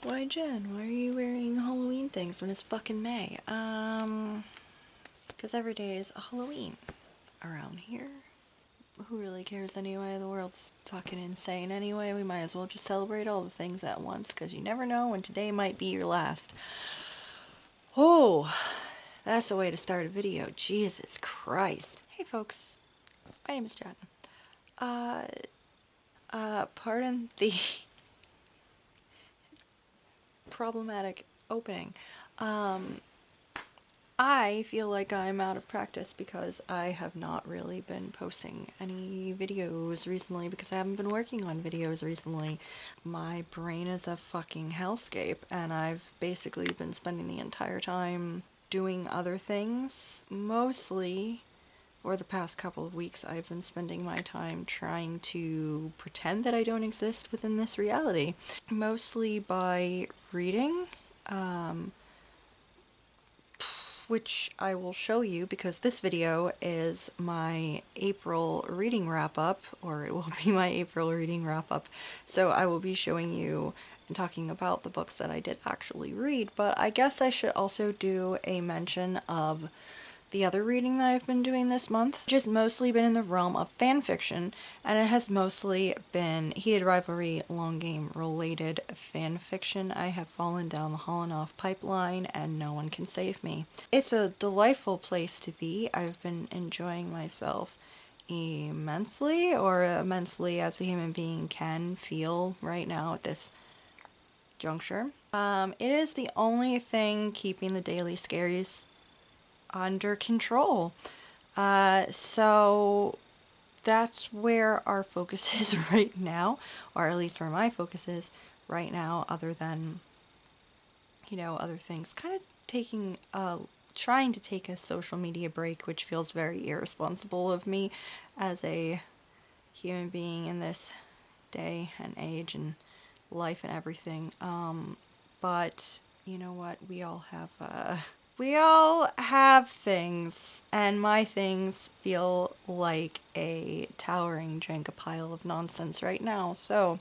Why, Jen? Why are you wearing Halloween things when it's fucking May? Because every day is a Halloween around here. Who really cares anyway? The world's fucking insane anyway. We might as well just celebrate all the things at once, because you never know when today might be your last. Oh, that's a way to start a video. Jesus Christ. Hey folks, my name is Jen. Pardon the problematic opening. I feel like I'm out of practice because I have not really been posting any videos recently because I haven't been working on videos recently. My brain is a fucking hellscape and I've basically been spending the entire time doing other things. Mostly, for the past couple of weeks, I've been spending my time trying to pretend that I don't exist within this reality. Mostly by reading. Which I will show you because this video is my April reading wrap up, or it will be my April reading wrap up. So I will be showing you and talking about the books that I did actually read, but I guess I should also do a mention of the other reading that I've been doing this month, which has mostly been in the realm of fan fiction, and it has mostly been Heated Rivalry long game related fan fiction. I have fallen down the Holland pipeline and no one can save me. It's a delightful place to be. I've been enjoying myself immensely, or immensely as a human being can feel right now at this juncture. It is the only thing keeping the daily scaries under control. So that's where our focus is right now, or at least where my focus is right now, other than, other things. Kind of trying to take a social media break, which feels very irresponsible of me as a human being in this day and age and life and everything. But you know what? We all have things, and my things feel like a towering Jenga pile of nonsense right now. So,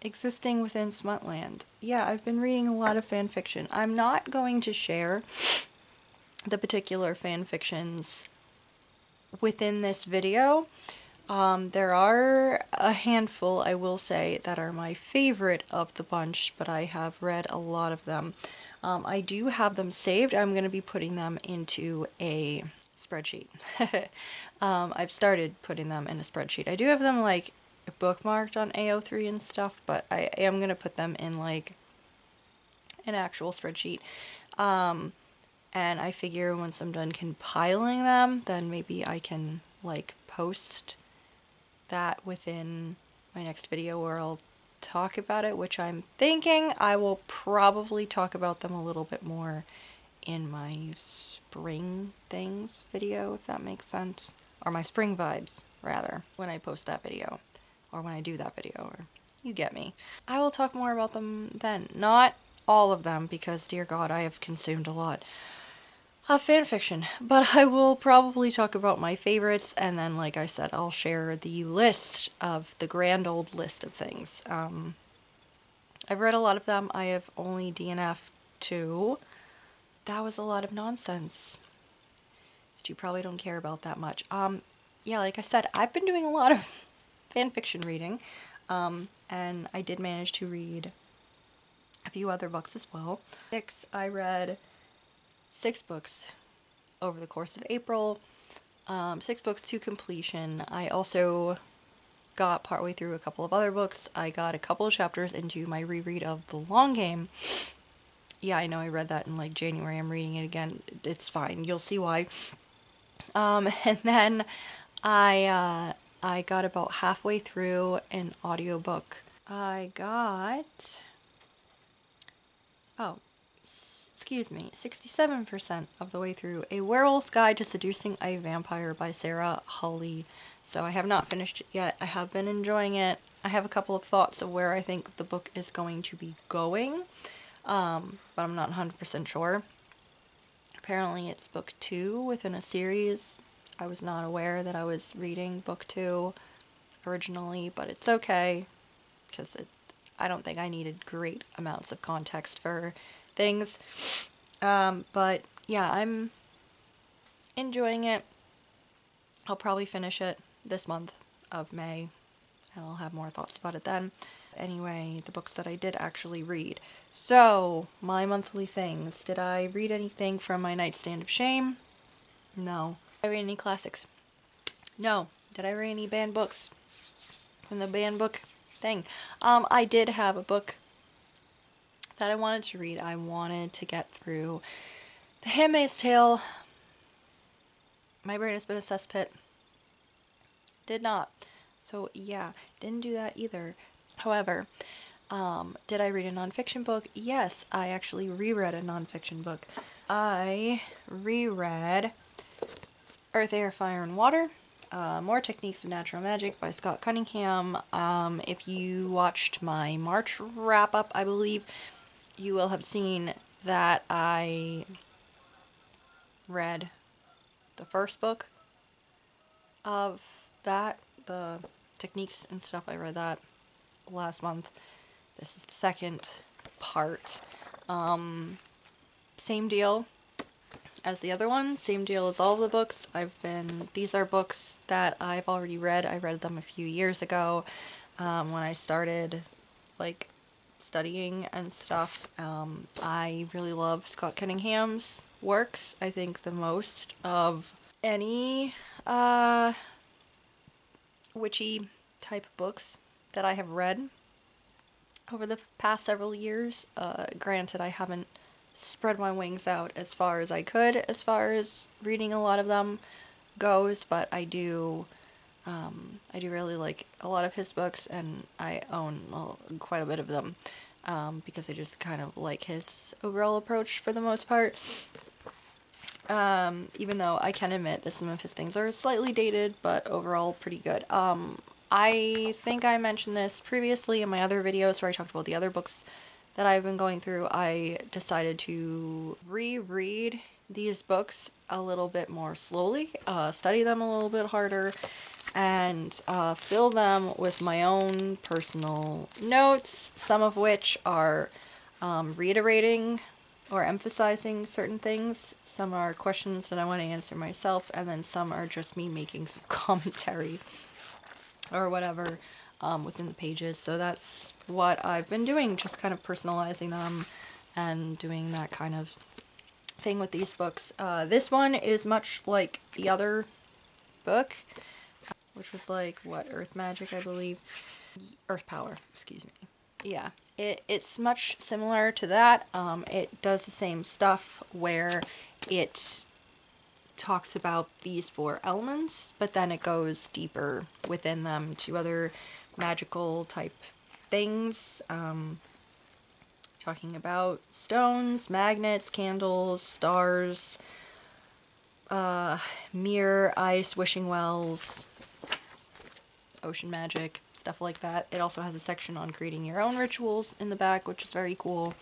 existing within Smutland. Yeah, I've been reading a lot of fan fiction. I'm not going to share the particular fan fictions within this video. There are a handful, I will say, that are my favorite of the bunch, but I have read a lot of them. I do have them saved. I'm going to be putting them into a spreadsheet. I've started putting them in a spreadsheet. I do have them like bookmarked on AO3 and stuff, but I am going to put them in like an actual spreadsheet. And I figure once I'm done compiling them, then maybe I can like post that within my next video where I'll talk about it, which I'm thinking I will probably talk about them a little bit more in my spring things video, if that makes sense. Or my spring vibes, rather, when I post that video. Or when I do that video, or you get me. I will talk more about them then. Not all of them, because dear God, I have consumed a lot of fanfiction, but I will probably talk about my favorites, and then, like I said, I'll share the list of the grand old list of things. I've read a lot of them. I have only DNF'd 2. That was a lot of nonsense that you probably don't care about that much. Yeah, like I said, I've been doing a lot of fanfiction reading, and I did manage to read a few other books as well. I read 6 books over the course of April, 6 books to completion. I also got partway through a couple of other books. I got a couple of chapters into my reread of The Long Game. Yeah, I know I read that in like January. I'm reading it again. It's fine. You'll see why. And then I got about halfway through an audiobook. I got, excuse me, 67% of the way through A Werewolf's Guide to Seducing a Vampire by Sarah Hulley. So I have not finished it yet. I have been enjoying it. I have a couple of thoughts of where I think the book is going to be going, but I'm not 100% sure. Apparently it's book 2 within a series. I was not aware that I was reading book 2 originally, but it's okay, because I don't think I needed great amounts of context for things. But yeah, I'm enjoying it. I'll probably finish it this month of May, and I'll have more thoughts about it then. Anyway, the books that I did actually read. So, my monthly things. Did I read anything from my nightstand of shame? No. Did I read any classics? No. Did I read any banned books from the banned book thing? I did have a book that I wanted to read. I wanted to get through The Handmaid's Tale. My brain has been a cesspit. Did not. So yeah, didn't do that either. However, did I read a nonfiction book? Yes, I actually reread a nonfiction book. I reread Earth, Air, Fire, and Water. More Techniques of Natural Magic by Scott Cunningham. If you watched my March wrap-up, I believe, you will have seen that I read the first book of that, the techniques and stuff. I read that last month. This is the second part. Same deal as the other one, same deal as all of the books. These are books that I've already read. I read them a few years ago, when I started, like, studying and stuff. I really love Scott Cunningham's works. I think the most of any, witchy type books that I have read over the past several years. Granted, I haven't spread my wings out as far as I could as far as reading a lot of them goes, but I do really like a lot of his books, and I own quite a bit of them, because I just kind of like his overall approach for the most part. Even though I can admit that some of his things are slightly dated, but overall pretty good. I think I mentioned this previously in my other videos where I talked about the other books that I've been going through. I decided to reread these books a little bit more slowly, study them a little bit harder, and fill them with my own personal notes, some of which are reiterating or emphasizing certain things. Some are questions that I want to answer myself, and then some are just me making some commentary or whatever within the pages. So that's what I've been doing, just kind of personalizing them and doing that kind of thing with these books. This one is much like the other book, which was like, what, Earth Magic, I believe? Earth Power, excuse me. Yeah, it's much similar to that. It does the same stuff where it talks about these 4 elements, but then it goes deeper within them to other magical type things. Talking about stones, magnets, candles, stars, mirror, ice, wishing wells, ocean magic, stuff like that. It also has a section on creating your own rituals in the back, which is very cool.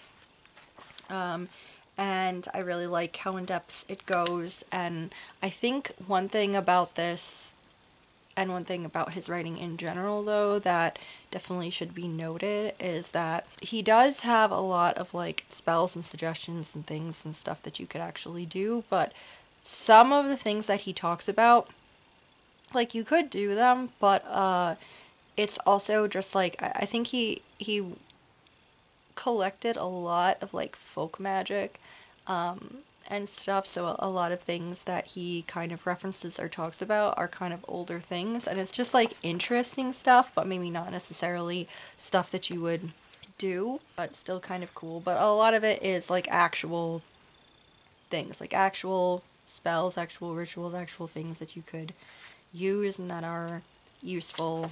And I really like how in depth it goes. And I think one thing about this, and one thing about his writing in general though, that definitely should be noted, is that he does have a lot of like spells and suggestions and things and stuff that you could actually do, but some of the things that he talks about, like, you could do them, but it's also just like, I think he collected a lot of like folk magic and stuff, so a lot of things that he kind of references or talks about are kind of older things, and it's just like interesting stuff, but maybe not necessarily stuff that you would do, but still kind of cool. But a lot of it is like actual things, like actual spells, actual rituals, actual things that you could use and that are useful.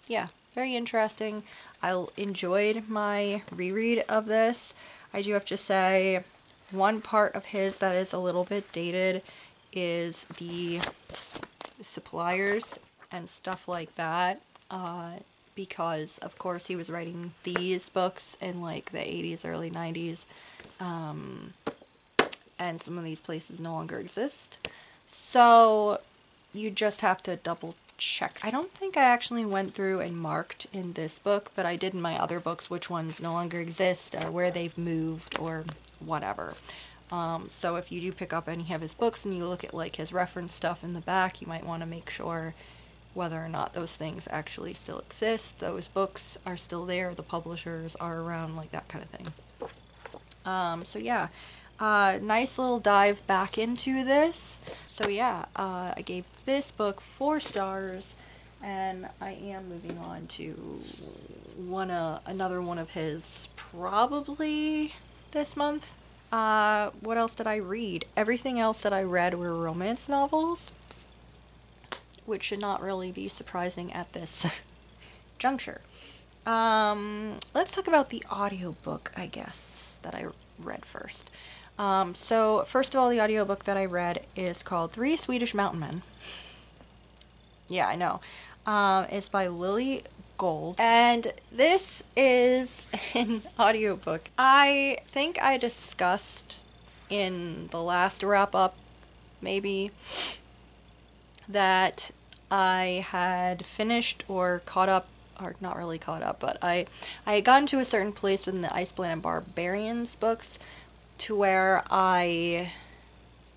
Yeah, very interesting. I enjoyed my reread of this. I do have to say, one part of his that is a little bit dated is the suppliers and stuff like that, because of course he was writing these books in like the 80s, early 90s, and some of these places no longer exist. So you just have to double check. I don't think I actually went through and marked in this book, but I did in my other books which ones no longer exist or where they've moved or whatever. So if you do pick up any of his books and you look at like his reference stuff in the back, you might want to make sure whether or not those things actually still exist, those books are still there, the publishers are around, like that kind of thing. So yeah, nice little dive back into this. So yeah, I gave this book 4 stars, and I am moving on to another one of his probably this month. What else did I read? Everything else that I read were romance novels, which should not really be surprising at this juncture. Let's talk about the audiobook, I guess, that I read first. So first of all, the audiobook that I read is called 3 Swedish Mountain Men. Yeah, I know. It's by Lily Gold, and this is an audiobook. I think I discussed in the last wrap-up, maybe, that I had finished or caught up, or not really caught up, but I had gotten to a certain place within the Iceblend and Barbarians books to where I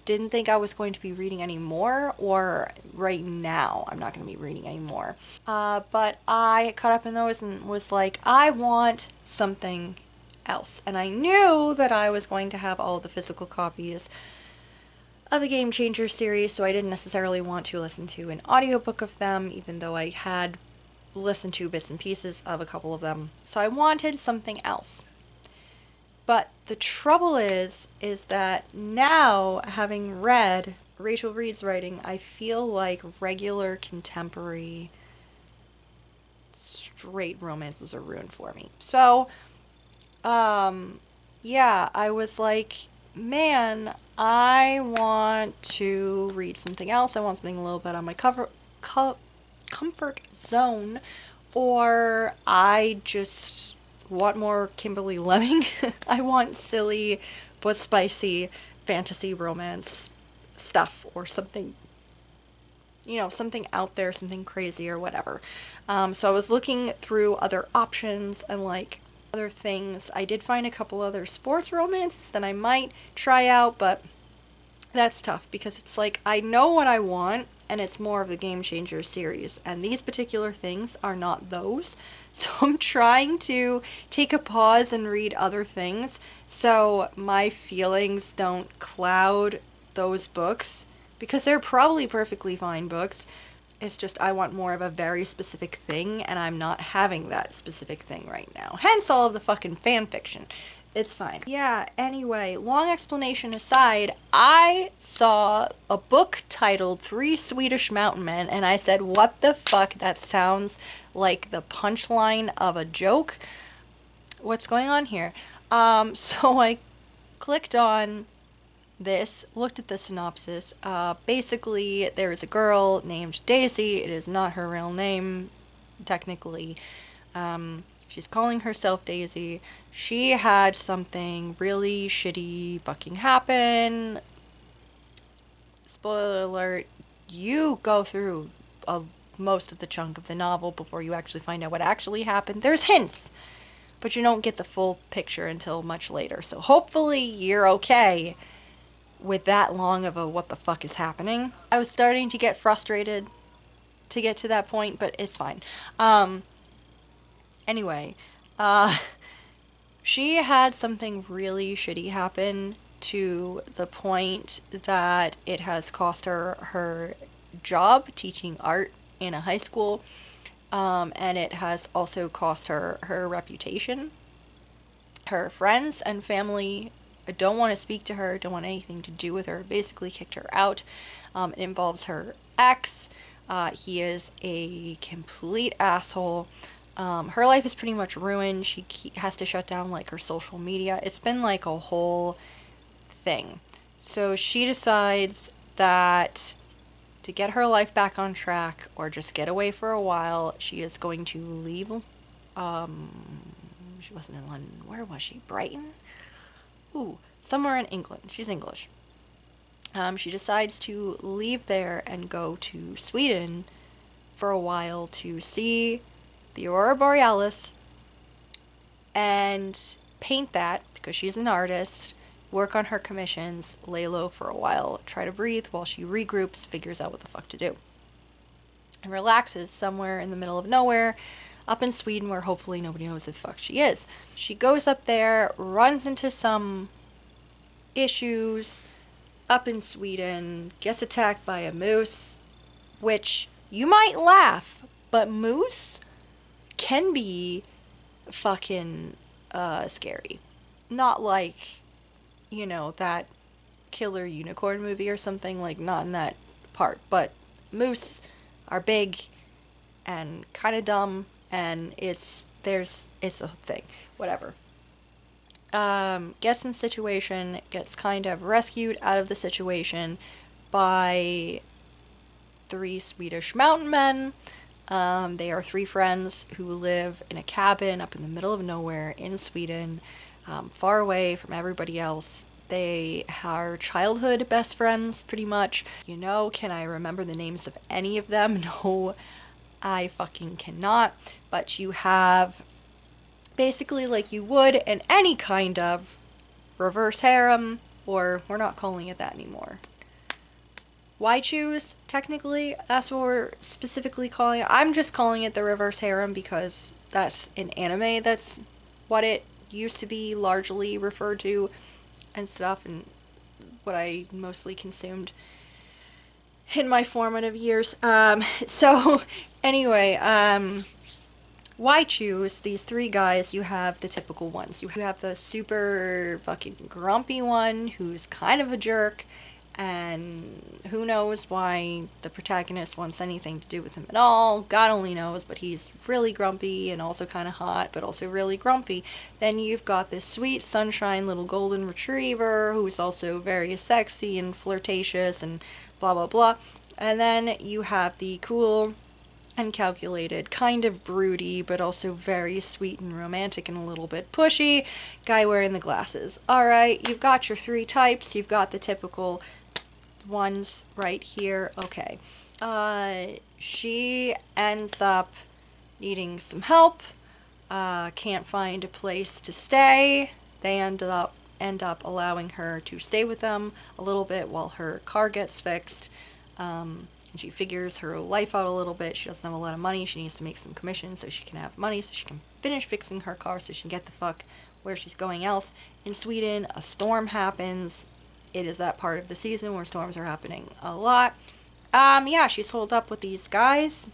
didn't think I was going to be reading any more, or right now I'm not going to be reading any more. But I caught up in those and was like, I want something else. And I knew that I was going to have all the physical copies of the Game Changer series, so I didn't necessarily want to listen to an audiobook of them, even though I had listened to bits and pieces of a couple of them. So I wanted something else. But the trouble is that now, having read Rachel Reed's writing, I feel like regular contemporary straight romances are ruined for me. So, yeah, I was like, man, I want to read something else. I want something a little bit on my comfort zone, or I just want more Kimberly Lemming. I want silly but spicy fantasy romance stuff, or something, something out there, something crazy or whatever. So I was looking through other options and like other things. I did find a couple other sports romances that I might try out, but that's tough because it's like I know what I want, and it's more of the Game Changer series, and these particular things are not those. So I'm trying to take a pause and read other things so my feelings don't cloud those books, because they're probably perfectly fine books. It's just I want more of a very specific thing, and I'm not having that specific thing right now. Hence all of the fucking fan fiction. It's fine. Yeah, anyway, long explanation aside, I saw a book titled 3 Swedish Mountain Men, and I said, what the fuck? That sounds like the punchline of a joke. What's going on here? So I clicked on this, looked at the synopsis. Basically, there is a girl named Daisy. It is not her real name, technically. She's calling herself Daisy. She had something really shitty fucking happen. Spoiler alert, you go through most of the chunk of the novel before you actually find out what actually happened. There's hints, but you don't get the full picture until much later. So hopefully you're okay with that long of a what the fuck is happening. I was starting to get frustrated to get to that point, but it's fine. Anyway, she had something really shitty happen to the point that it has cost her her job teaching art in a high school, and it has also cost her her reputation. Her friends and family don't want to speak to her, don't want anything to do with her, basically kicked her out. It involves her ex. He is a complete asshole. Her life is pretty much ruined. She has to shut down like her social media. It's been like a whole thing. So she decides that to get her life back on track, or just get away for a while, she is going to leave. She wasn't in London. Where was she? Brighton? Ooh, somewhere in England. She's English. She decides to leave there and go to Sweden for a while to see the Aurora Borealis and paint that, because she's an artist, work on her commissions, lay low for a while, try to breathe while she regroups, figures out what the fuck to do, and relaxes somewhere in the middle of nowhere up in Sweden, where hopefully nobody knows who the fuck she is. She goes up there, runs into some issues up in Sweden, gets attacked by a moose, which you might laugh, but moose can be fucking scary. Not like, you know, that killer unicorn movie or something, like not in that part, but moose are big and kind of dumb, and it's a thing. Whatever. Gets in situation, gets kind of rescued out of the situation by 3 Swedish mountain men. They are 3 friends who live in a cabin up in the middle of nowhere in Sweden, far away from everybody else. They are childhood best friends, pretty much. You know, can I remember the names of any of them? No, I fucking cannot. But you have, basically like you would in any kind of reverse harem, or we're not calling it that anymore. Why choose? Technically, that's what we're specifically calling it. I'm just calling it the reverse harem because that's an anime. That's what it used to be largely referred to and stuff, and what I mostly consumed in my formative years. So anyway, why choose these 3 guys? You have the typical ones. You have the super fucking grumpy one who's kind of a jerk, and who knows why the protagonist wants anything to do with him at all. God only knows, but he's really grumpy and also kind of hot, but also really grumpy. Then you've got this sweet sunshine little golden retriever who's also very sexy and flirtatious and blah blah blah. And then you have the cool and calculated, kind of broody, but also very sweet and romantic and a little bit pushy guy wearing the glasses. Alright, you've got your 3 types. You've got the typical ones right here. Okay. She ends up needing some help. Can't find a place to stay. They end up allowing her to stay with them a little bit while her car gets fixed. And she figures her life out a little bit. She doesn't have a lot of money. She needs to make some commissions so she can have money, so she can finish fixing her car, so she can get the fuck where she's going else. In Sweden, a storm happens. It is that part of the season where storms are happening a lot. Yeah, she's holed up with these guys.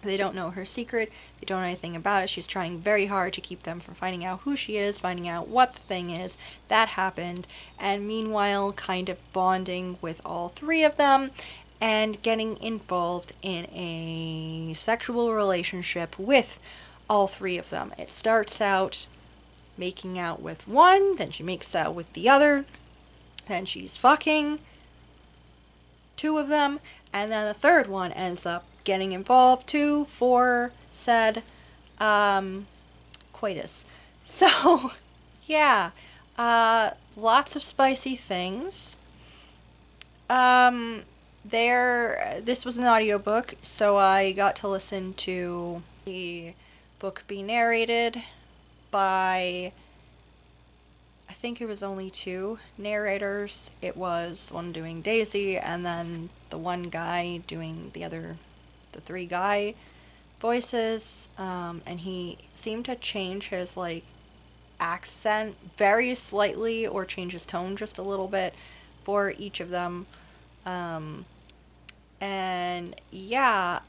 They don't know her secret. They don't know anything about it. She's trying very hard to keep them from finding out who she is, finding out what the thing is that happened, and meanwhile kind of bonding with all 3 of them and getting involved in a sexual relationship with all 3 of them. It starts out making out with one, then she makes out with the other, then she's fucking 2 of them, and then the 3rd one ends up getting involved too for said coitus. So yeah, lots of spicy things. This was an audiobook, so I got to listen to the book be narrated by, I think it was only 2 narrators. It was the one doing Daisy, and then the one guy doing the 3 guy voices, and he seemed to change his, like, accent very slightly, or change his tone just a little bit for each of them. And yeah,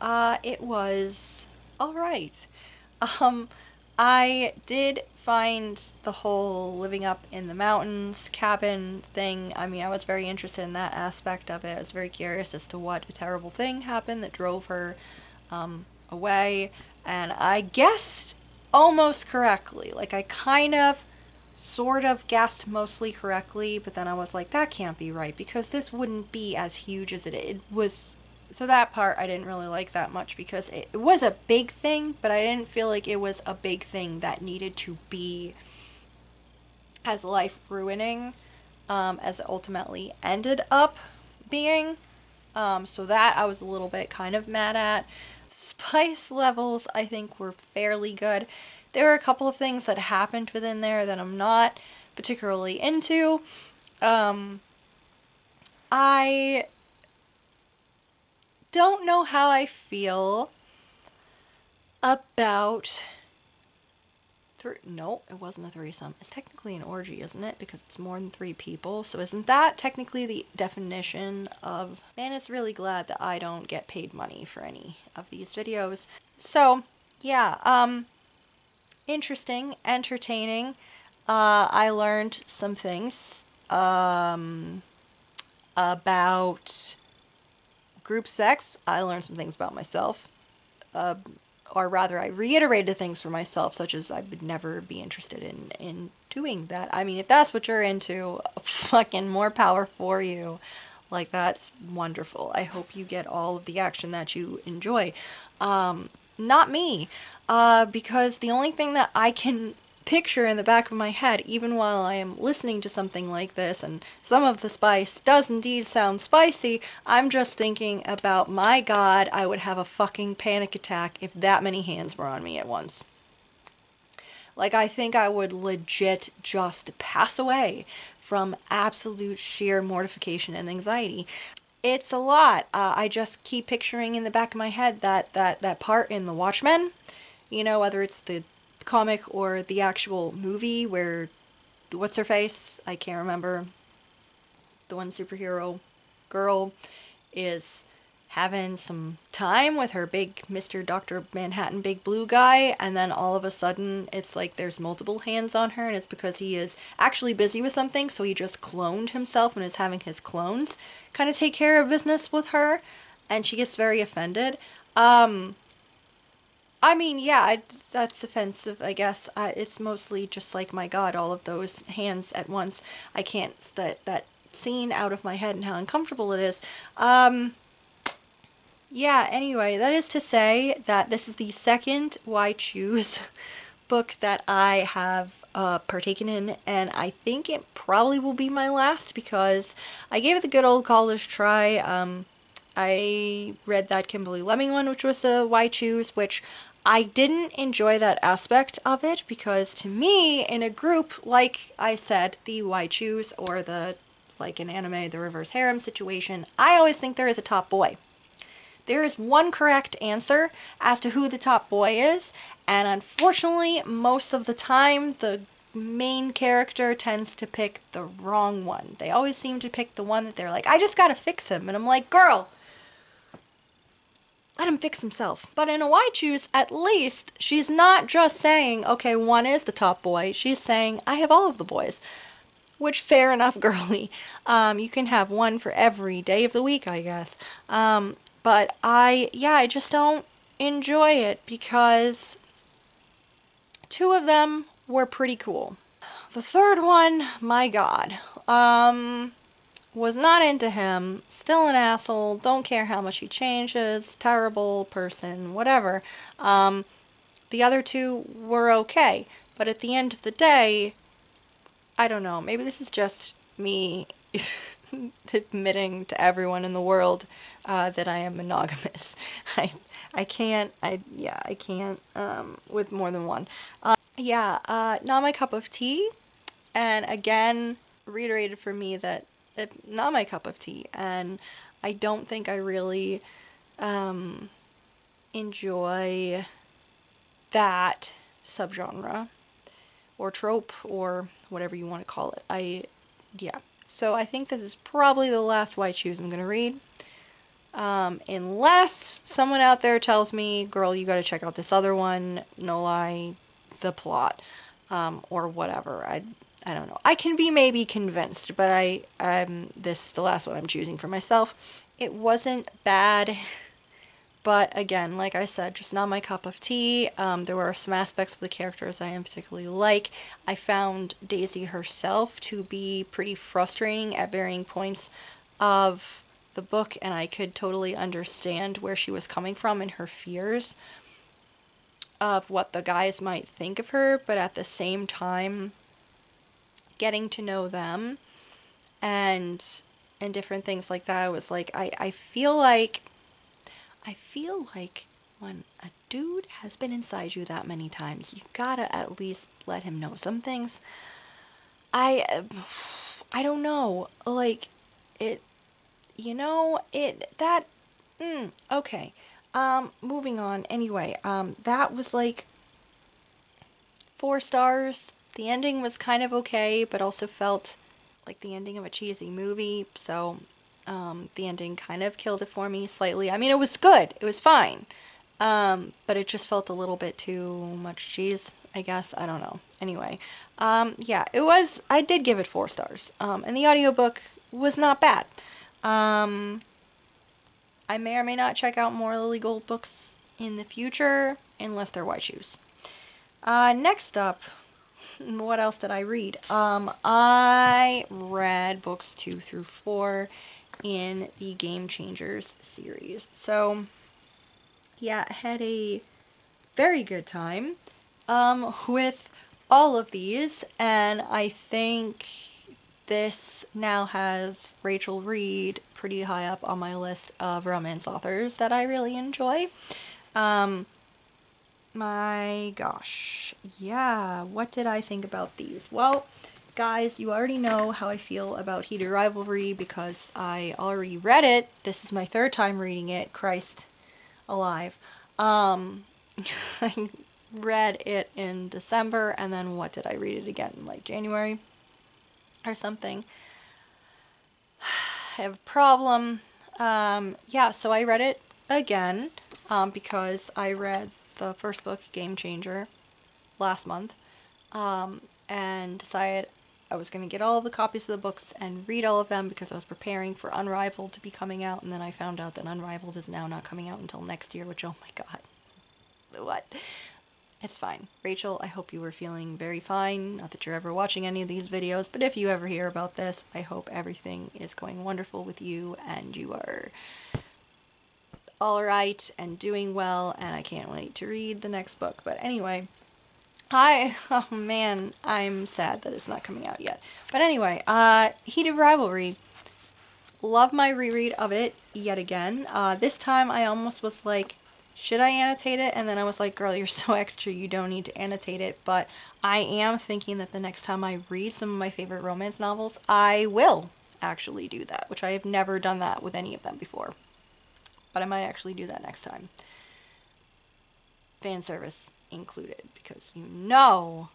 it was alright. I did find the whole living up in the mountains cabin thing, I mean, I was very interested in that aspect of it. I was very curious as to what a terrible thing happened that drove her away, and I guessed almost correctly. Like, I kind of sort of guessed mostly correctly, but then I was like, that can't be right, because this wouldn't be as huge as it was. So that part I didn't really like that much, because it was a big thing, but I didn't feel like it was a big thing that needed to be as life-ruining as it ultimately ended up being. So that I was a little bit kind of mad at. spice levels, I think, were fairly good. There were a couple of things that happened within there that I'm not particularly into. I don't know how I feel about no, it wasn't a threesome. It's technically an orgy, isn't it? Because it's more than 3 people. So isn't that technically the definition of... Man is really glad that I don't get paid money for any of these videos. So, yeah, interesting, entertaining. I learned some things about group sex. I learned some things about myself. Or rather, I reiterated things for myself, such as I would never be interested in doing that. I mean, if that's what you're into, fucking more power for you. Like, that's wonderful. I hope you get all of the action that you enjoy. Not me, because the only thing that I can picture in the back of my head, even while I am listening to something like this, and some of the spice does indeed sound spicy, I'm just thinking about, my God, I would have a fucking panic attack if that many hands were on me at once. Like, I think I would legit just pass away from absolute sheer mortification and anxiety. It's a lot. I just keep picturing in the back of my head that part in The Watchmen, you know, whether it's the comic or the actual movie where, what's her face? I can't remember. The one superhero girl is having some time with her big Mr. Dr. Manhattan big blue guy, and then all of a sudden it's like there's multiple hands on her, and it's because he is actually busy with something, so he just cloned himself and is having his clones kind of take care of business with her, and she gets very offended. I mean, yeah, that's offensive, I guess. It's mostly just like, my God, all of those hands at once. I can't, that scene out of my head and how uncomfortable it is. Yeah, anyway, that is to say that this is the second Why Choose book that I have partaken in, and I think it probably will be my last, because I gave it the good old college try. I read that Kimberly Lemming one, which was the Why Choose, which I didn't enjoy that aspect of it, because to me, in a group, like I said, the Why Choose, or the, like in anime, the reverse harem situation, I always think there is a top boy. There is one correct answer as to who the top boy is, and unfortunately, most of the time, the main character tends to pick the wrong one. They always seem to pick the one that they're like, I just gotta fix him, and I'm like, girl, let him fix himself. But in a Why Choose, at least, she's not just saying, okay, one is the top boy. She's saying, I have all of the boys. Which, fair enough, girly. You can have one for every day of the week, I guess. But I just don't enjoy it, because 2 of them were pretty cool. The third one, my God. Was not into him, still an asshole, don't care how much he changes, terrible person, whatever. The other 2 were okay, but at the end of the day, I don't know, maybe this is just me admitting to everyone in the world that I am monogamous. I can't with more than one. Not my cup of tea, and again, reiterated for me that not my cup of tea, and I don't think I really enjoy that subgenre or trope or whatever you want to call it. So I think this is probably the last Why Choose I'm gonna read, unless someone out there tells me, girl, you gotta check out this other one, no lie, the plot, or whatever. I don't know. I can be maybe convinced, but this is the last one I'm choosing for myself. It wasn't bad, but again, like I said, just not my cup of tea. There were some aspects of the characters I am particularly like. I found Daisy herself to be pretty frustrating at varying points of the book, and I could totally understand where she was coming from and her fears of what the guys might think of her, but at the same time, getting to know them and different things like that, I was like, I feel like when a dude has been inside you that many times, you gotta at least let him know some things. I don't know, like, it, okay. Moving on, anyway, that was like 4 stars. The ending was kind of okay, but also felt like the ending of a cheesy movie, so, the ending kind of killed it for me slightly. I mean, it was good, it was fine, but it just felt a little bit too much cheese, I guess, I don't know. Anyway, yeah, I did give it 4 stars, and the audiobook was not bad. I may or may not check out more Lily Gold books in the future, unless they're white shoes. Next up, what else did I read? I read books 2 through 4 in the Game Changers series. So, yeah, I had a very good time, with all of these, and I think this now has Rachel Reed pretty high up on my list of romance authors that I really enjoy. My gosh, yeah, what did I think about these? Well, guys, you already know how I feel about Heated Rivalry because I already read it. This is my 3rd time reading it, Christ alive. I read it in December, and then what did I read it again in, like, January or something? I have a problem. Yeah, so I read it again, because I read the first book, Game Changer, last month, and decided I was going to get all of the copies of the books and read all of them because I was preparing for Unrivaled to be coming out, and then I found out that Unrivaled is now not coming out until next year, which, oh my god. What? It's fine. Rachel, I hope you were feeling very fine. Not that you're ever watching any of these videos, but if you ever hear about this, I hope everything is going wonderful with you and you are alright and doing well, and I can't wait to read the next book. But anyway, oh man, I'm sad that it's not coming out yet. But anyway, Heated Rivalry. Love my reread of it yet again. This time I almost was like, should I annotate it? And then I was like, girl, you're so extra, you don't need to annotate it. But I am thinking that the next time I read some of my favorite romance novels, I will actually do that, which I have never done that with any of them before. But I might actually do that next time. Fan service included, because you know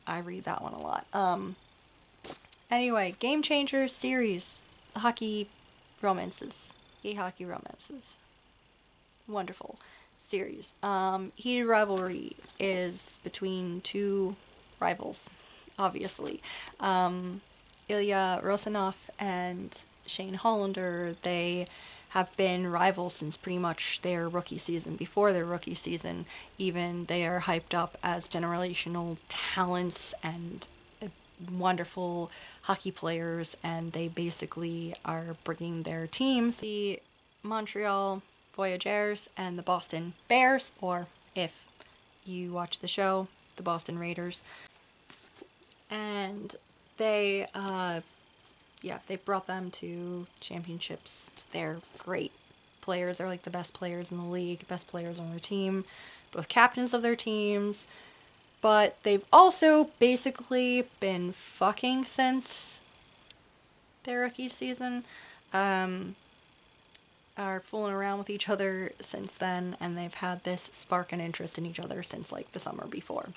I read that one a lot. Anyway, Game Changer series, hockey romances. Yay, hockey romances. Wonderful series. Heated Rivalry is between 2 rivals, obviously. Ilya Rosanov and Shane Hollander, they have been rivals since pretty much their rookie season. Before their rookie season, even, they are hyped up as generational talents and wonderful hockey players, and they basically are bringing their teams, the Montreal Voyageurs and the Boston Bears, or if you watch the show, the Boston Raiders. And they, they brought them to championships. They're great players. They're like the best players in the league, best players on their team, both captains of their teams. But they've also basically been fucking since their rookie season. Are fooling around with each other since then, and they've had this spark and interest in each other since like the summer before.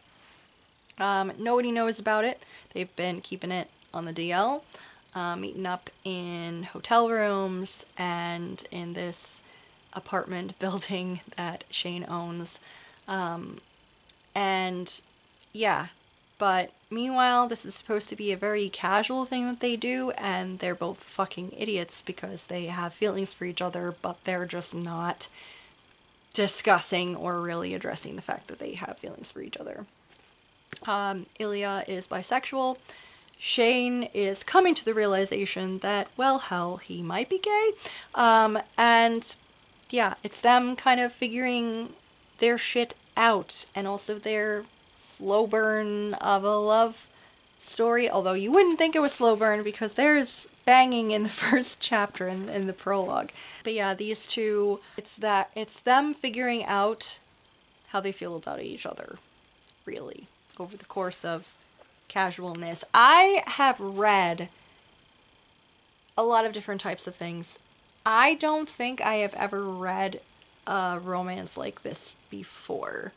Nobody knows about it. They've been keeping it on the DL, meeting up in hotel rooms and in this apartment building that Shane owns. And yeah, but meanwhile, this is supposed to be a very casual thing that they do, and they're both fucking idiots because they have feelings for each other, but they're just not discussing or really addressing the fact that they have feelings for each other. Ilya is bisexual. Shane is coming to the realization that, well, hell, he might be gay. And yeah, it's them kind of figuring their shit out, and also their slow burn of a love story, although you wouldn't think it was slow burn because there's banging in the first chapter in the prologue. But yeah, these two, it's them figuring out how they feel about each other, really, over the course of casualness. I have read a lot of different types of things. I don't think I have ever read a romance like this before,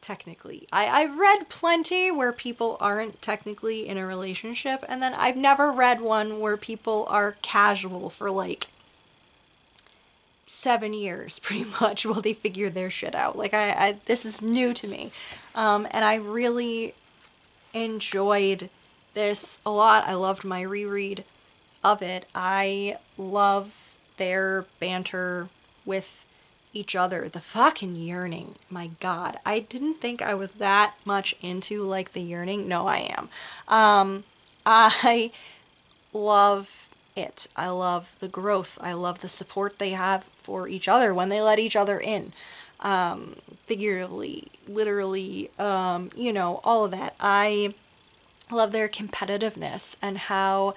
technically. I've read plenty where people aren't technically in a relationship, and then I've never read one where people are casual for like 7 years, pretty much, while they figure their shit out. Like, this is new to me. And I really enjoyed this a lot. I loved my reread of it. I love their banter with each other. The fucking yearning. My god. I didn't think I was that much into, like, the yearning. No, I am. I love it. I love the growth. I love the support they have for each other when they let each other in. Figuratively, literally, all of that. I love their competitiveness and how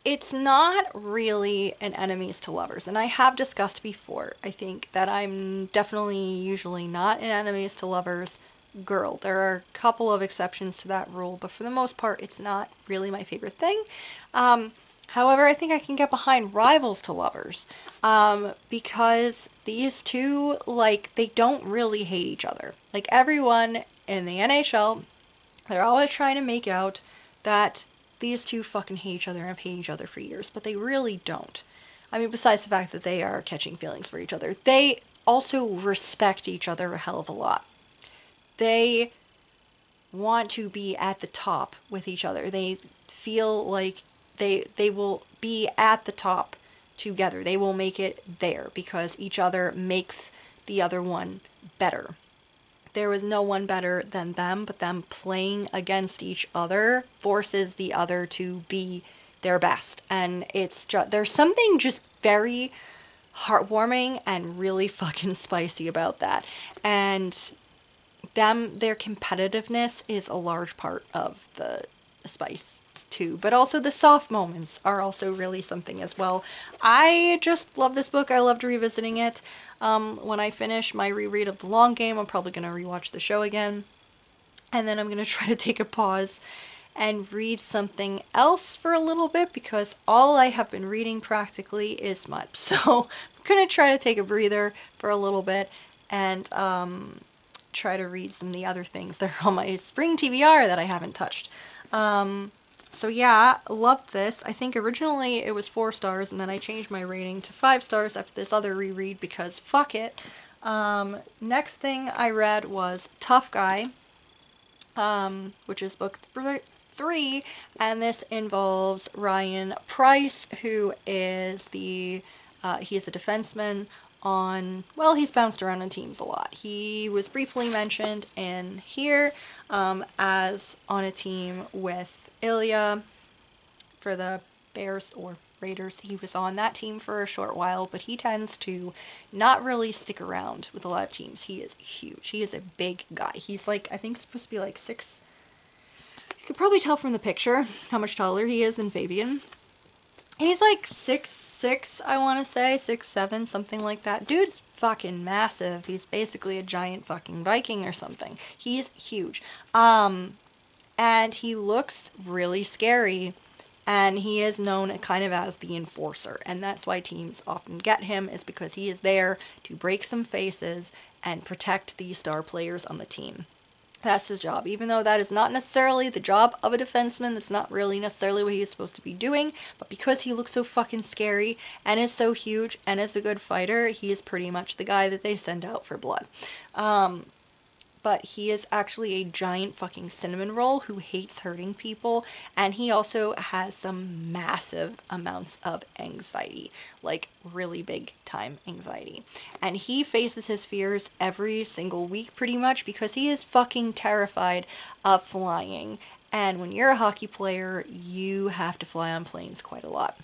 it's not really an enemies to lovers. And I have discussed before, I think, that I'm definitely usually not an enemies to lovers girl. There are a couple of exceptions to that rule, but for the most part, it's not really my favorite thing. However, I think I can get behind rivals to lovers, because these two, like, they don't really hate each other. Like, everyone in the NHL, they're always trying to make out that these two fucking hate each other and have hated each other for years, but they really don't. I mean, besides the fact that they are catching feelings for each other, they also respect each other a hell of a lot. They want to be at the top with each other. They feel like they will be at the top together. They will make it there because each other makes the other one better. There was no one better than them, but them playing against each other forces the other to be their best. And it's just, there's something just very heartwarming and really fucking spicy about that. And their competitiveness is a large part of the spice too, but also the soft moments are also really something as well. I just love this book. I loved revisiting it. When I finish my reread of The Long Game, I'm probably going to rewatch the show again, and then I'm going to try to take a pause and read something else for a little bit, because all I have been reading practically is smut. So I'm going to try to take a breather for a little bit and try to read some of the other things that are on my spring TBR that I haven't touched. So yeah, loved this. I think originally it was 4 stars, and then I changed my rating to 5 stars after this other reread because fuck it. Next thing I read was Tough Guy, which is book 3, and this involves Ryan Price, who is he is a defenseman on, well, he's bounced around on teams a lot. He was briefly mentioned in here as on a team with Ilya for the Bears or Raiders. He was on that team for a short while, but he tends to not really stick around with a lot of teams. He is huge. He is a big guy. He's like, I think supposed to be like 6. You could probably tell from the picture how much taller he is than Fabian. He's like 6'6", I want to say, 6'7", something like that. Dude's fucking massive. He's basically a giant fucking Viking or something. He's huge. And he looks really scary, and he is known kind of as the enforcer, and that's why teams often get him, is because he is there to break some faces and protect the star players on the team. That's his job. Even though that is not necessarily the job of a defenseman, that's not really necessarily what he is supposed to be doing, but because he looks so fucking scary and is so huge and is a good fighter, he is pretty much the guy that they send out for blood. But he is actually a giant fucking cinnamon roll who hates hurting people, and he also has some massive amounts of anxiety, like really big time anxiety. And he faces his fears every single week pretty much because he is fucking terrified of flying. And when you're a hockey player, you have to fly on planes quite a lot.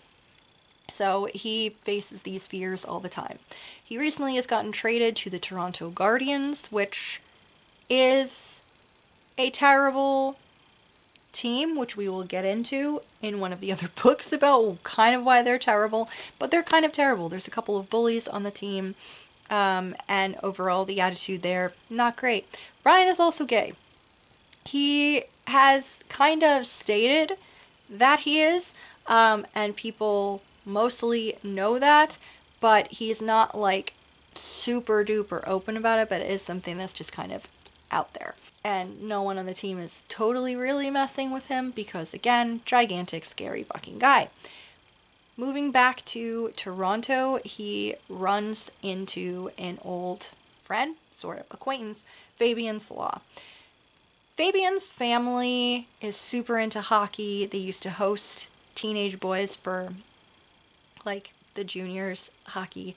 So he faces these fears all the time. He recently has gotten traded to the Toronto Guardians, which is a terrible team, which we will get into in one of the other books about kind of why they're terrible, but they're kind of terrible. There's a couple of bullies on the team. And overall, the attitude there, not great. Ryan is also gay. He has kind of stated that he is, and people mostly know that, but he's not like super duper open about it, but it is something that's just kind of out there. And no one on the team is totally really messing with him because, again, gigantic, scary fucking guy. Moving back to Toronto, he runs into an old friend, sort of acquaintance, Fabian Salah. Fabian's family is super into hockey. They used to host teenage boys for like the juniors hockey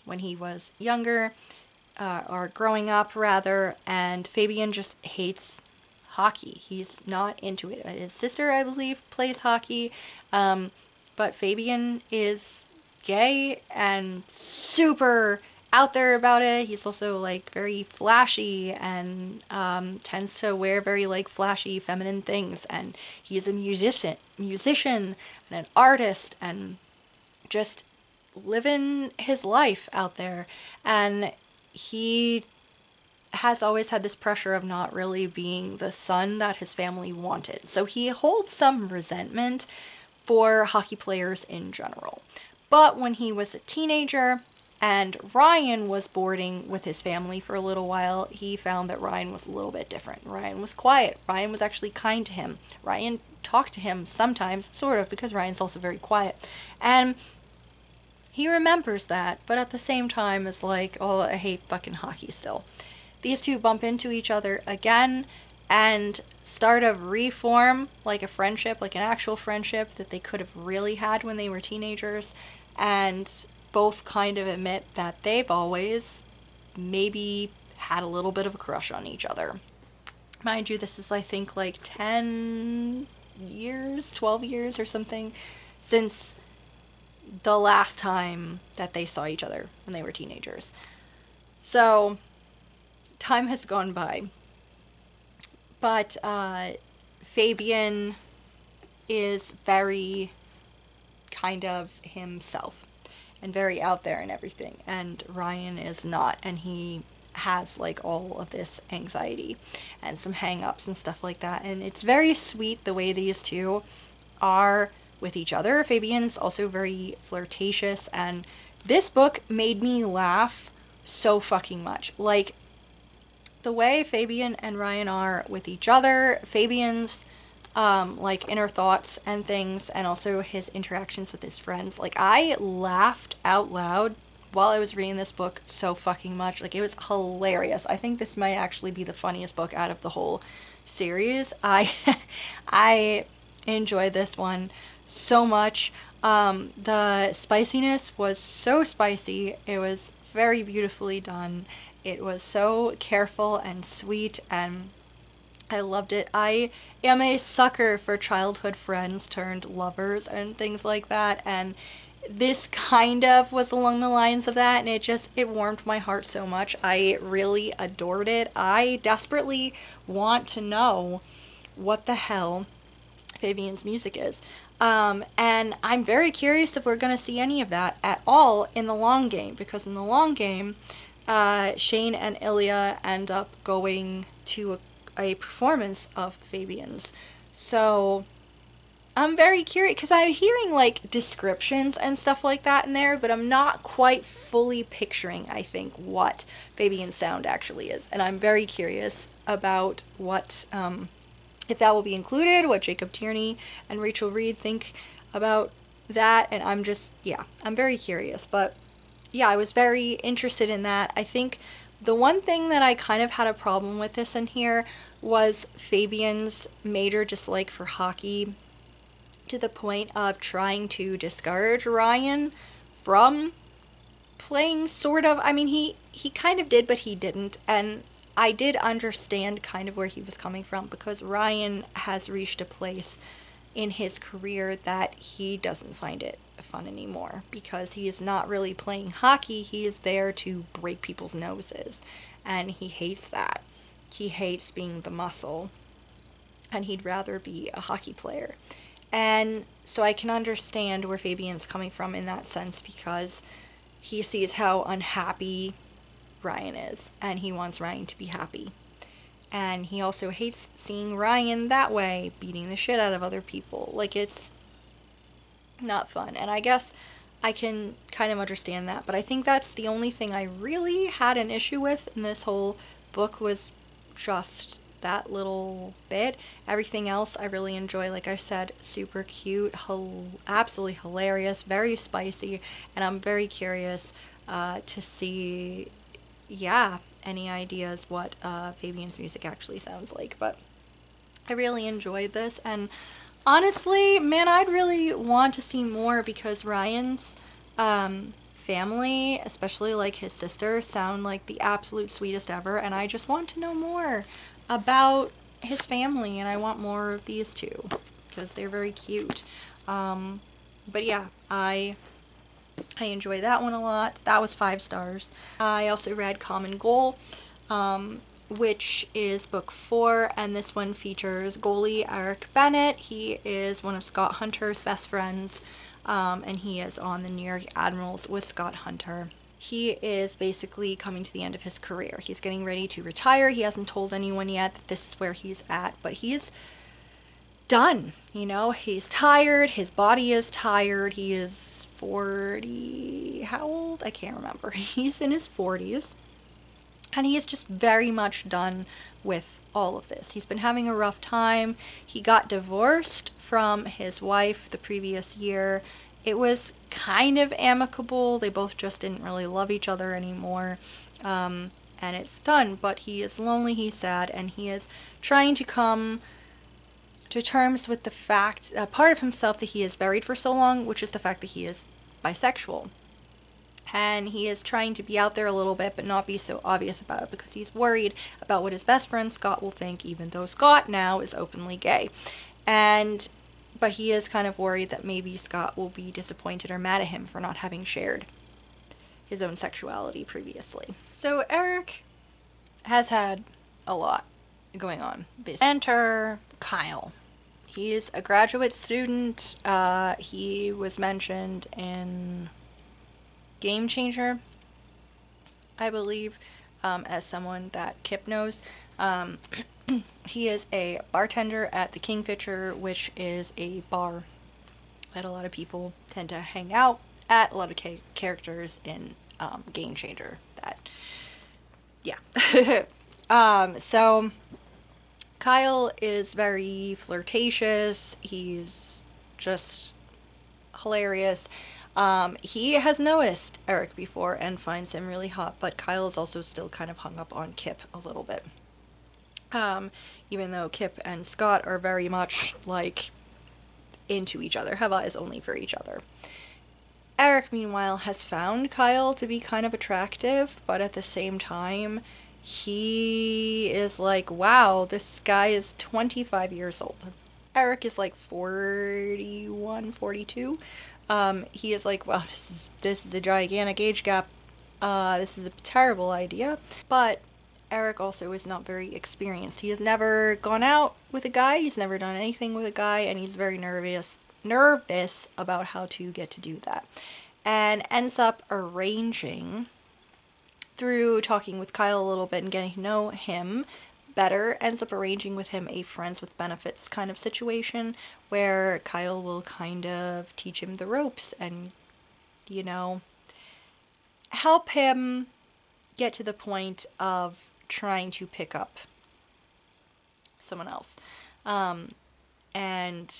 when he was younger, or growing up rather, and Fabian just hates hockey. He's not into it. His sister, I believe, plays hockey, but Fabian is gay and super out there about it. He's also like very flashy and tends to wear very like flashy feminine things, and he's a musician and an artist and just living his life out there. And he has always had this pressure of not really being the son that his family wanted. So he holds some resentment for hockey players in general. But when he was a teenager and Ryan was boarding with his family for a little while, he found that Ryan was a little bit different. Ryan was quiet. Ryan was actually kind to him. Ryan talked to him sometimes, sort of, because Ryan's also very quiet. And he remembers that, but at the same time is like, oh, I hate fucking hockey still. These two bump into each other again and start a reform, like a friendship, like an actual friendship that they could have really had when they were teenagers, and both kind of admit that they've always maybe had a little bit of a crush on each other. Mind you, this is, I think, like 10 years, 12 years or something since the last time that they saw each other when they were teenagers. So, time has gone by. But Fabian is very kind of himself and very out there and everything. And Ryan is not. And he has like all of this anxiety and some hang-ups and stuff like that. And it's very sweet the way these two are with each other. Fabian's also very flirtatious. And this book made me laugh so fucking much. Like, the way Fabian and Ryan are with each other, Fabian's like inner thoughts and things, and also his interactions with his friends. Like, I laughed out loud while I was reading this book so fucking much. Like, it was hilarious. I think this might actually be the funniest book out of the whole series. I enjoyed this one so much. The spiciness was so spicy. It was very beautifully done. It was so careful and sweet, and I loved it. I am a sucker for childhood friends turned lovers and things like that, and this kind of was along the lines of that, and it warmed my heart so much. I really adored it. I desperately want to know what the hell Fabian's music is. And I'm very curious if we're going to see any of that at all in the long game, because in the long game, Shane and Ilya end up going to a performance of Fabian's. So I'm very curious, because I'm hearing like descriptions and stuff like that in there, but I'm not quite fully picturing, I think, what Fabian's sound actually is. And I'm very curious about what, if that will be included, what Jacob Tierney and Rachel Reed think about that. And I'm very curious. But yeah, I was very interested in that. I think the one thing that I kind of had a problem with this in here was Fabian's major dislike for hockey, to the point of trying to discourage Ryan from playing, sort of. I mean, he kind of did, but he didn't. And I did understand kind of where he was coming from, because Ryan has reached a place in his career that he doesn't find it fun anymore, because he is not really playing hockey. He is there to break people's noses, and he hates that. He hates being the muscle, and he'd rather be a hockey player. And so I can understand where Fabian's coming from in that sense, because he sees how unhappy Ryan is, and he wants Ryan to be happy. And he also hates seeing Ryan that way, beating the shit out of other people. Like, it's not fun. And I guess I can kind of understand that, but I think that's the only thing I really had an issue with in this whole book, was just that little bit. Everything else I really enjoy. Like I said, super cute, absolutely hilarious, very spicy, and I'm very curious to see, yeah, any ideas what Fabian's music actually sounds like. But I really enjoyed this, and honestly, man, I'd really want to see more, because Ryan's family, especially like his sister, sound like the absolute sweetest ever, and I just want to know more about his family, and I want more of these two because they're very cute. But yeah, I enjoy that one a lot. That was 5 stars. I also read Common Goal, which is book 4, and this one features goalie Eric Bennett. He is one of Scott Hunter's best friends, and he is on the New York Admirals with Scott Hunter. He is basically coming to the end of his career. He's getting ready to retire. He hasn't told anyone yet that this is where he's at, but he's done. You know, he's tired. His body is tired. He is 40. How old? I can't remember. He's in his 40s. And he is just very much done with all of this. He's been having a rough time. He got divorced from his wife the previous year. It was kind of amicable. They both just didn't really love each other anymore. And it's done. But he is lonely, he's sad, and he is trying to come to terms with the fact, part of himself that he is buried for so long, which is the fact that he is bisexual. And he is trying to be out there a little bit, but not be so obvious about it, because he's worried about what his best friend Scott will think, even though Scott now is openly gay. But he is kind of worried that maybe Scott will be disappointed or mad at him for not having shared his own sexuality previously. So Eric has had a lot going on. Enter Kyle. He's a graduate student. He was mentioned in Game Changer, I believe, as someone that Kip knows. He is a bartender at the Kingfisher, which is a bar that a lot of people tend to hang out at. A lot of characters in Game Changer. So Kyle is very flirtatious. He's just hilarious. He has noticed Eric before and finds him really hot, but Kyle is also still kind of hung up on Kip a little bit. Even though Kip and Scott are very much, like, into each other, have eyes only for each other. Eric, meanwhile, has found Kyle to be kind of attractive, but at the same time, he is like, wow, this guy is 25 years old. Eric is like 41, 42. He is like, well, this is a gigantic age gap. This is a terrible idea. But Eric also is not very experienced. He has never gone out with a guy. He's never done anything with a guy, and he's very nervous about how to get to do that. And ends up arranging, through talking with Kyle a little bit and getting to know him better, ends up arranging with him a friends with benefits kind of situation where Kyle will kind of teach him the ropes and, you know, help him get to the point of trying to pick up someone else. And,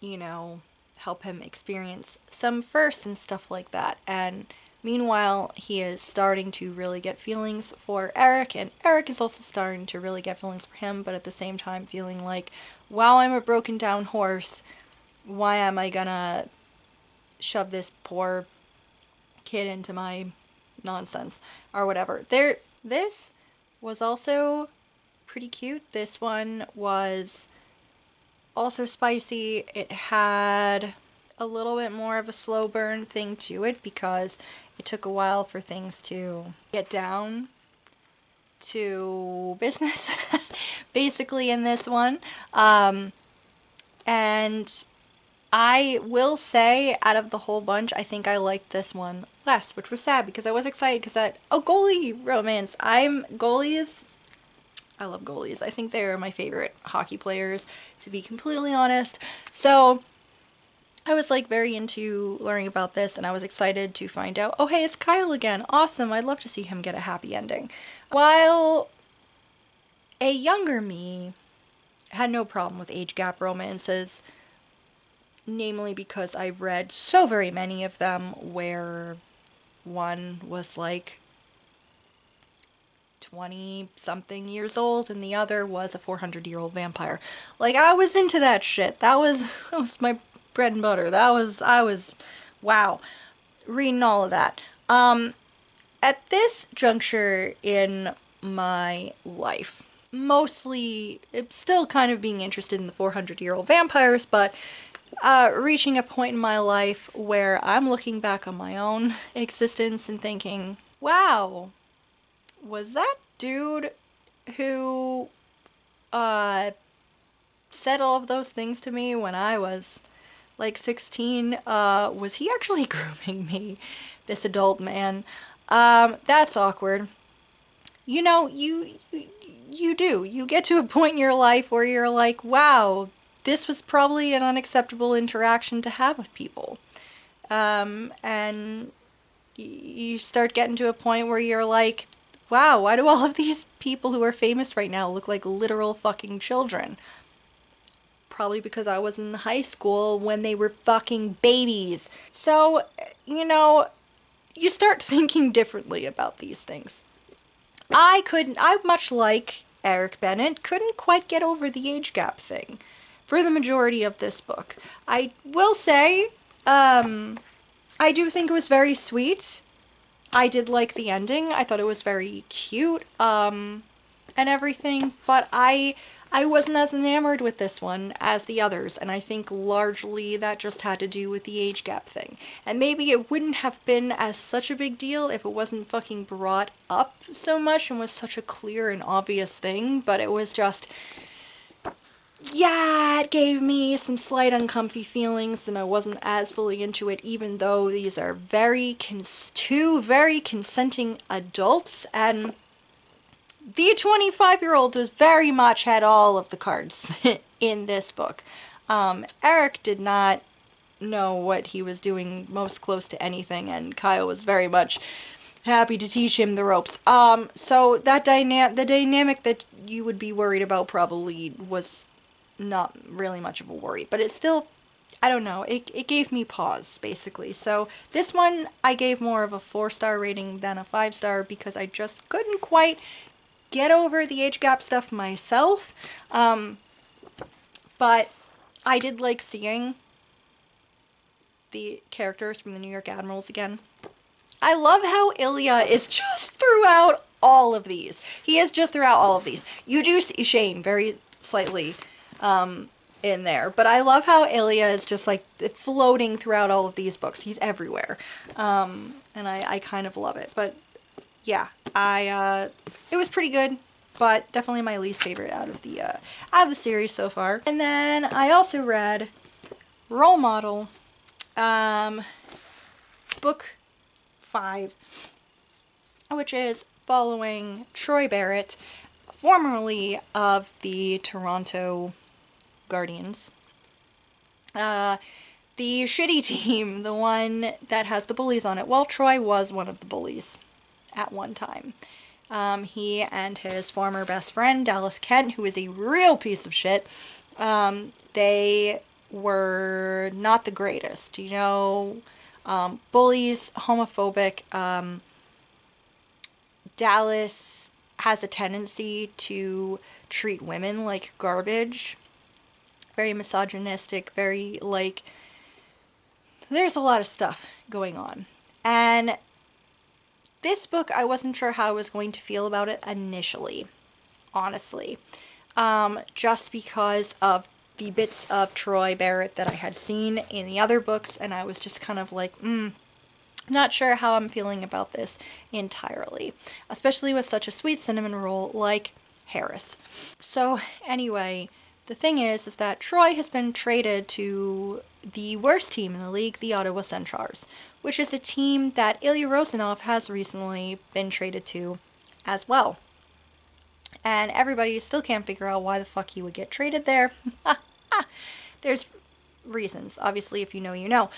you know, help him experience some firsts and stuff like that. And meanwhile, he is starting to really get feelings for Eric, and Eric is also starting to really get feelings for him, but at the same time feeling like, wow, I'm a broken down horse. Why am I gonna shove this poor kid into my nonsense or whatever. This was also pretty cute. This one was also spicy. It had a little bit more of a slow burn thing to it because it took a while for things to get down to business, basically, in this one. And I will say, out of the whole bunch, I think I liked this one less, which was sad because I was excited because goalie romance. Goalies. I love goalies. I think they're my favorite hockey players, to be completely honest. So I was like very into learning about this, and I was excited to find out, oh hey, it's Kyle again. Awesome. I'd love to see him get a happy ending. While a younger me had no problem with age gap romances, namely because I've read so very many of them where one was like 20 something years old and the other was a 400-year-old vampire. Like, I was into that shit. That was my bread and butter. I was wow, reading all of that. At this juncture in my life, mostly still kind of being interested in the 400-year-old vampires, but reaching a point in my life where I'm looking back on my own existence and thinking, wow, was that dude who said all of those things to me when I was like 16, was he actually grooming me? This adult man. That's awkward. You know, you do. You get to a point in your life where you're like, wow, this was probably an unacceptable interaction to have with people. And you start getting to a point where you're like, wow, why do all of these people who are famous right now look like literal fucking children? Probably because I was in high school when they were fucking babies. So, you know, you start thinking differently about these things. I much like Eric Bennett, couldn't quite get over the age gap thing for the majority of this book. I will say, I do think it was very sweet. I did like the ending. I thought it was very cute, and everything, but I wasn't as enamored with this one as the others, and I think largely that just had to do with the age gap thing. And maybe it wouldn't have been as such a big deal if it wasn't fucking brought up so much and was such a clear and obvious thing, but it was just, yeah, it gave me some slight uncomfy feelings, and I wasn't as fully into it, even though these are two very consenting adults, and the 25-year-old was very much had all of the cards in this book. Eric did not know what he was doing most close to anything, and Kyle was very much happy to teach him the ropes. So that the dynamic that you would be worried about probably was not really much of a worry, but it still, I don't know, it gave me pause, basically. So this one I gave more of a 4-star rating than a 5-star because I just couldn't quite get over the age gap stuff myself. But I did like seeing the characters from the New York Admirals again. I love how Ilya is just throughout all of these. He is just throughout all of these. You do see Shane very slightly in there, but I love how Ilya is just like floating throughout all of these books. He's everywhere. And I kind of love it. But yeah, it was pretty good, but definitely my least favorite out of the series so far. And then I also read Role Model, book 5, which is following Troy Barrett, formerly of the Toronto Guardians. The shitty team, the one that has the bullies on it. Well, Troy was one of the bullies at one time. He and his former best friend, Dallas Kent, who is a real piece of shit, they were not the greatest. You know, bullies, homophobic. Dallas has a tendency to treat women like garbage. Very misogynistic, very, like, there's a lot of stuff going on. And this book, I wasn't sure how I was going to feel about it initially, honestly. Just because of the bits of Troy Barrett that I had seen in the other books, and I was just kind of like, not sure how I'm feeling about this entirely. Especially with such a sweet cinnamon roll like Harris. So, anyway, the thing is that Troy has been traded to the worst team in the league, the Ottawa Centaurs, which is a team that Ilya Rosanov has recently been traded to as well. And everybody still can't figure out why the fuck he would get traded there. There's reasons. Obviously, if you know, you know.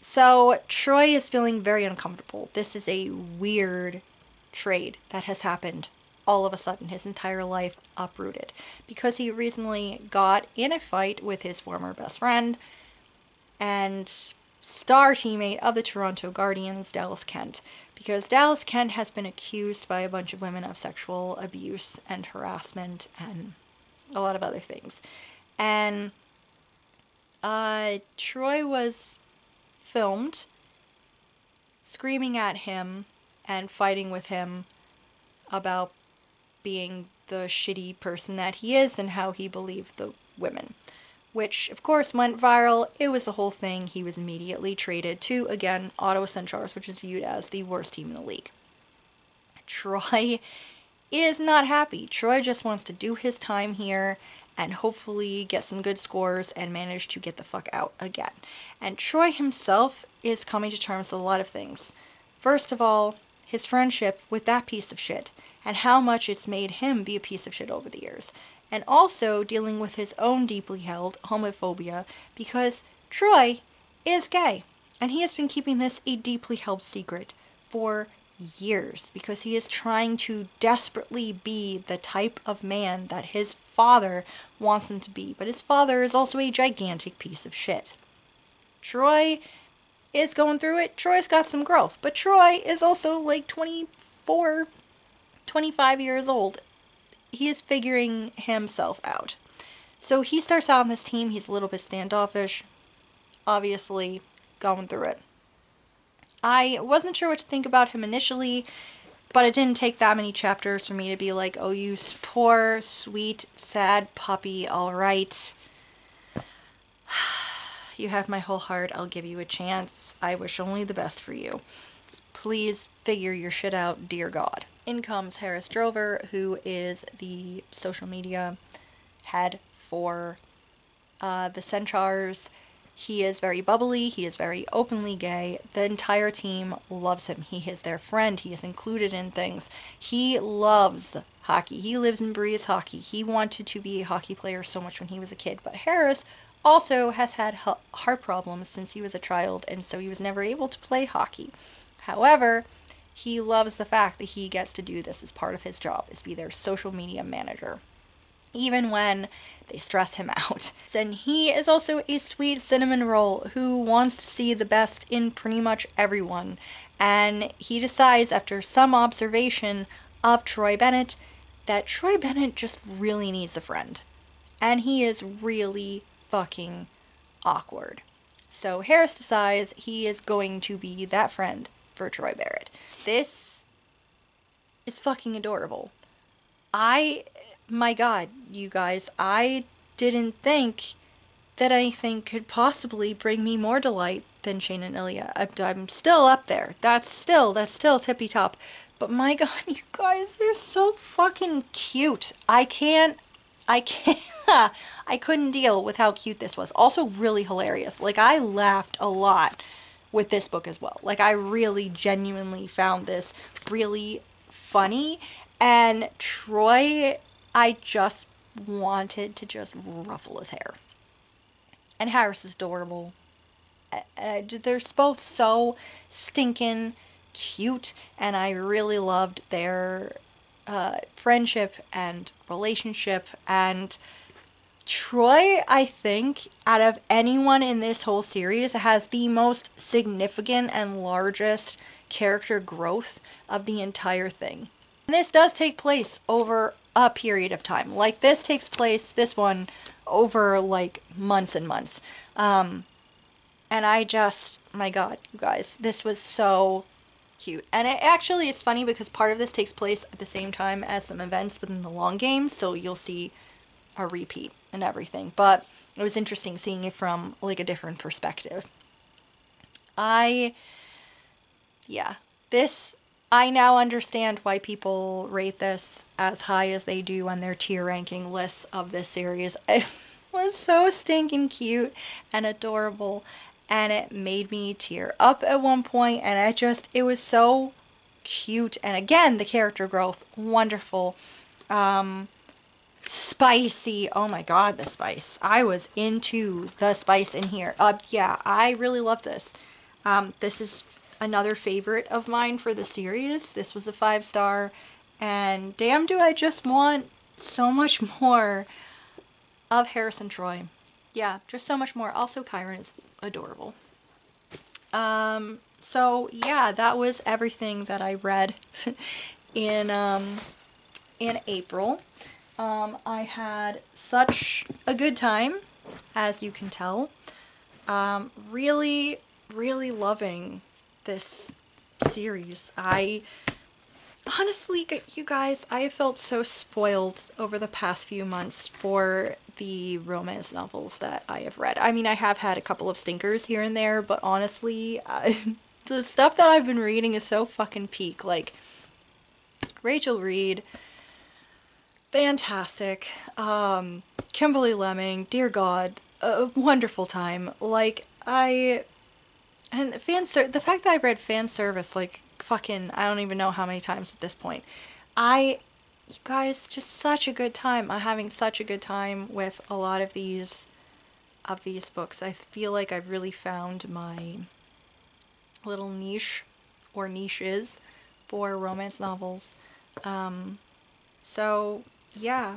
So Troy is feeling very uncomfortable. This is a weird trade that has happened all of a sudden. His entire life uprooted. Because he recently got in a fight with his former best friend and star teammate of the Toronto Guardians, Dallas Kent. Because Dallas Kent has been accused by a bunch of women of sexual abuse and harassment and a lot of other things. And Troy was filmed screaming at him and fighting with him about being the shitty person that he is and how he believed the women. Which, of course, went viral. It was the whole thing. He was immediately traded to, again, Ottawa Centaurs, which is viewed as the worst team in the league. Troy is not happy. Troy just wants to do his time here and hopefully get some good scores and manage to get the fuck out again. And Troy himself is coming to terms with a lot of things. First of all, his friendship with that piece of shit and how much it's made him be a piece of shit over the years. And also dealing with his own deeply held homophobia because Troy is gay. And he has been keeping this a deeply held secret for years because he is trying to desperately be the type of man that his father wants him to be. But his father is also a gigantic piece of shit. Troy is going through it. Troy's got some growth. But Troy is also like 24, 25 years old. He is figuring himself out. So he starts out on this team. He's a little bit standoffish. Obviously, going through it. I wasn't sure what to think about him initially, but it didn't take that many chapters for me to be like, oh, you poor, sweet, sad puppy, alright. You have my whole heart. I'll give you a chance. I wish only the best for you. Please figure your shit out, dear God. In comes Harris Drover, who is the social media head for the Centaurs. He is very bubbly. He is very openly gay. The entire team loves him. He is their friend. He is included in things. He loves hockey. He lives and breathes hockey. He wanted to be a hockey player so much when he was a kid. But Harris also has had heart problems since he was a child, and so he was never able to play hockey. However, he loves the fact that he gets to do this as part of his job, is be their social media manager, even when they stress him out. And he is also a sweet cinnamon roll who wants to see the best in pretty much everyone. And he decides, after some observation of Troy Bennett, that Troy Bennett just really needs a friend. And he is really fucking awkward. So Harris decides he is going to be that friend for Troy Barrett. This is fucking adorable. My God, you guys, I didn't think that anything could possibly bring me more delight than Shane and Ilya. I'm still up there. That's still tippy top. But my God, you guys, they're so fucking cute. I couldn't deal with how cute this was. Also really hilarious. Like, I laughed a lot with this book as well. Like, I really genuinely found this really funny. And Troy, I just wanted to just ruffle his hair. And Harris is adorable. They're both so stinking cute, and I really loved their friendship and relationship. And Troy, I think, out of anyone in this whole series, has the most significant and largest character growth of the entire thing. And this does take place over a period of time. Like, this one, over, like, months and months. And my God, you guys, this was so cute. And it's funny because part of this takes place at the same time as some events within the long game, so you'll see a repeat and everything. But it was interesting seeing it from, like, a different perspective. This I now understand why people rate this as high as they do on their tier ranking lists of this series. It was so stinking cute and adorable, and it made me tear up at one point, and it was so cute. And again, the character growth, wonderful. Spicy. Oh my god, the spice. I was into the spice in here. Yeah, I really love this. This is another favorite of mine for the series. This was a 5-star, and damn do I just want so much more of Harrison Troy. Yeah, just so much more. Also, Chiron is adorable. So yeah, that was everything that I read in April. I had such a good time, as you can tell. Really, really loving this series. I honestly, you guys, I have felt so spoiled over the past few months for the romance novels that I have read. I mean, I have had a couple of stinkers here and there, but honestly, the stuff that I've been reading is so fucking peak. Like, Rachel Reed, fantastic. Kimberly Lemming, dear God, a wonderful time. Like, the fact that I've read fan service, like, fucking, I don't even know how many times at this point. You guys, just such a good time. I'm having such a good time with a lot of these books. I feel like I've really found my little niche, or niches, for romance novels. So, yeah,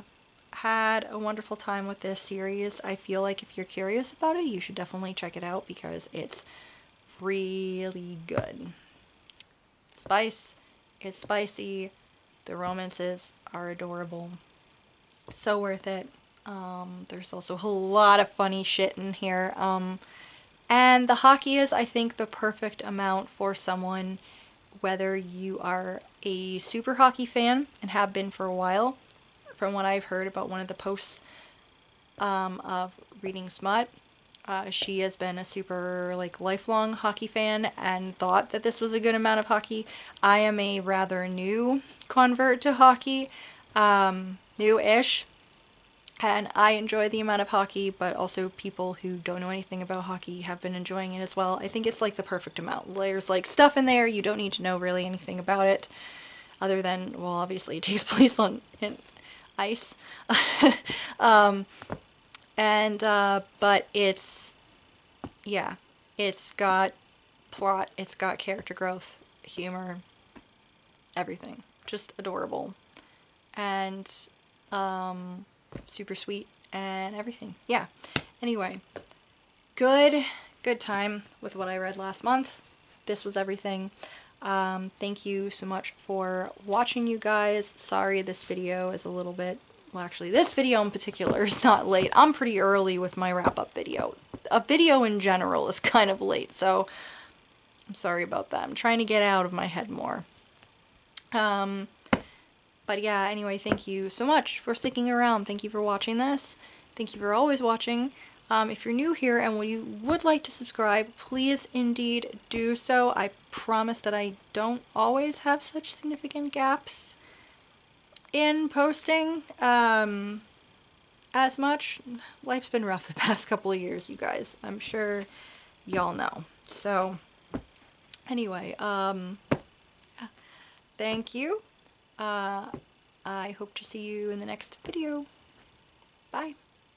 had a wonderful time with this series. I feel like if you're curious about it, you should definitely check it out because it's really good. Spice is spicy. The romances are adorable. So worth it. There's also a lot of funny shit in here. And the hockey is, I think, the perfect amount for someone, whether you are a super hockey fan and have been for a while. From what I've heard about one of the posts of Reading Smut, she has been a super, like, lifelong hockey fan and thought that this was a good amount of hockey. I am a rather new convert to hockey, new-ish, and I enjoy the amount of hockey, but also people who don't know anything about hockey have been enjoying it as well. I think it's, like, the perfect amount. There's, like, stuff in there, you don't need to know really anything about it, other than, well, obviously it takes place in ice. But it's, yeah, it's got plot, it's got character growth, humor, everything. Just adorable. And, super sweet and everything. Yeah. Anyway, good time with what I read last month. This was everything. Thank you so much for watching, you guys. Sorry this video is a little bit, well, actually this video in particular is not late. I'm pretty early with my wrap-up video. A video in general is kind of late, so I'm sorry about that. I'm trying to get out of my head more. But yeah, anyway, thank you so much for sticking around. Thank you for watching this. Thank you for always watching. If you're new here and you would like to subscribe, please indeed do so. I promise that I don't always have such significant gaps in posting as much. Life's been rough the past couple of years, you guys. I'm sure y'all know. So, anyway, thank you. I hope to see you in the next video. Bye.